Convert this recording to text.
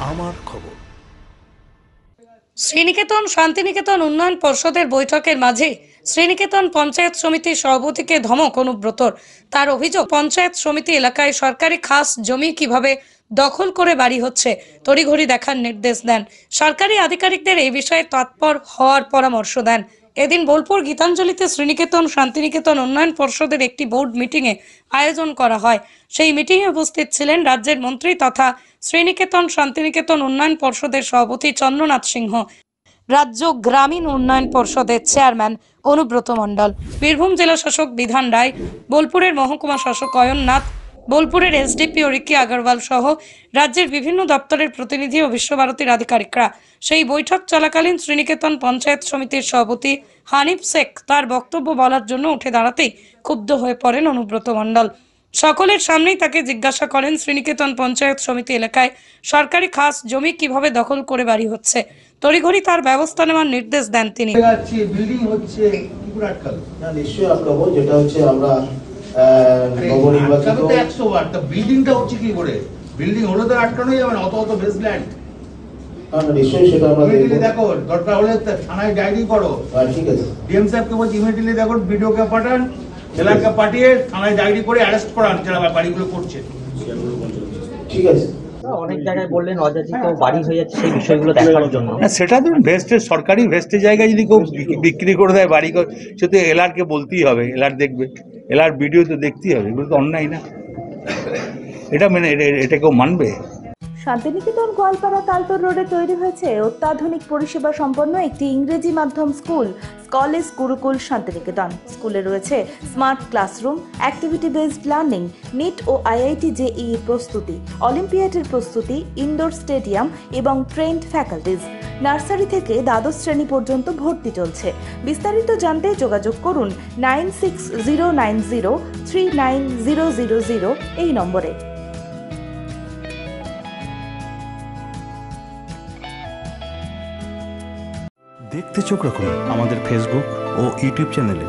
আমার খবর। শ্রীনিকেতন শান্তিনিকেতন উন্নয়ন পর্ষদের বৈঠকের মাঝে শ্রীনিকেতন পঞ্চায়েত সমিতির সভাপতিকে ধমক অনুব্রতর। তার অভিযোগ, পঞ্চায়েত সমিতি এলাকায় সরকারি খাস জমি কিভাবে দখল করে বাড়ি হচ্ছে তড়িঘড়ি দেখার নির্দেশ দেন। সরকারি আধিকারিকদের এই বিষয়ে তৎপর হওয়ার পরামর্শ দেন। এদিন বোলপুর গীতাঞ্জলিতে শ্রীনিকেতন শান্তিনিকেতন উন্নয়ন পর্ষদের একটি বোর্ড মিটিংয়ে আয়োজন করা হয়। সেই মিটিংয়ে উপস্থিত ছিলেন রাজ্যের মন্ত্রী তথা শ্রীনিকেতন শান্তিনিকেতন উন্নয়ন পর্ষদের সভাপতি চন্দ্রনাথ সিংহ, রাজ্য গ্রামীণ উন্নয়ন পর্ষদের চেয়ারম্যান অনুব্রত মণ্ডল, বীরভূম জেলা শাসক বিধান রায়, বোলপুরের মহকুমা শাসক অয়ন নাথ, বোলপুরের এসডিপিও রিকি আগরওয়াল সহ রাজ্যের বিভিন্ন দপ্তরের প্রতিনিধি ও বিশ্বভারতীর আধিকারিকরা। সেই বৈঠক চলাকালীন শ্রীনিকেতন পঞ্চায়েত সমিতির সভাপতি হানিফ শেখ তার বক্তব্য বলার জন্য উঠে দাঁড়াতেই ক্ষুব্ধ হয়ে পড়েন অনুব্রত মণ্ডল। সকলের সামনেই তাকে জিজ্ঞাসা করেন শ্রীনিকেতন পঞ্চায়েত সমিতি এলাকায় সরকারি খাস জমি কিভাবে দখল করে বাড়ি হচ্ছে। তড়িঘড়ি তার ব্যবস্থা নেওয়ার নির্দেশ দেন তিনি। বিল্ডিং হচ্ছে কি করে আটকালো? না, নিশ্চয়ই আটকাবো। যেটা হচ্ছে আমরা নবনির্বাচিত 100 বার তা বিল্ডিংটা হচ্ছে কি করে? বিল্ডিং হলো তো আটকানোই যাবে না, অত অত বেসল্যান্ড। নিশ্চয়ই সেটা আমরা ইমিডিয়েটলি দেখো, দরকার হলে থানায় ডায়েরি করো। ঠিক আছে, ডিএম সাহেবকে বলছি ইমিডিয়েটলি দেখো, ভিডিওকে পাঠান, জেলাকে পাঠিয়ে থানায় ডায়েরি করে অ্যারেস্ট করান যারা বাড়িগুলো করছে। ঠিক আছে। অনেক জায়গায় বললেন অযাচিত বাড়ি হয়ে যাচ্ছে, সেই বিষয়গুলো দেখার জন্য। সেটা ধরুন ভেস্টের সরকারি ভেস্টের জায়গায় যদি কেউ বিক্রি করে দেয় বাড়ি, সে তো এলআরকে বলতেই হবে, এলআর দেখবে, এলআর ভিডিও তো দেখতেই হবে। এগুলো তো অন্যায় না, এটা মানে এটা কেউ মানবে? শান্তিনিকেতন গোয়ালপাড়া তালতর রোডে তৈরি হয়েছে অত্যাধুনিক পরিষেবা সম্পন্ন একটি ইংরেজি মাধ্যম স্কুল, কলেজ গুরুকুল শান্তিনিকেতন। স্কুলে রয়েছে smart classroom, activity based learning, NEET ও আইআইটি জেইই প্রস্তুতি, অলিম্পিয়াডের প্রস্তুতি, ইনডোর স্টেডিয়াম এবং ট্রেন্ড ফ্যাকাল্টিজ। নার্সারি থেকে দ্বাদশ শ্রেণী পর্যন্ত ভর্তি চলছে। বিস্তারিত জানতে যোগাযোগ করুন 9609039000 এই নম্বরে। দেখতে চোখ রাখুন আমাদের ফেসবুক ও ইউটিউব চ্যানেলে।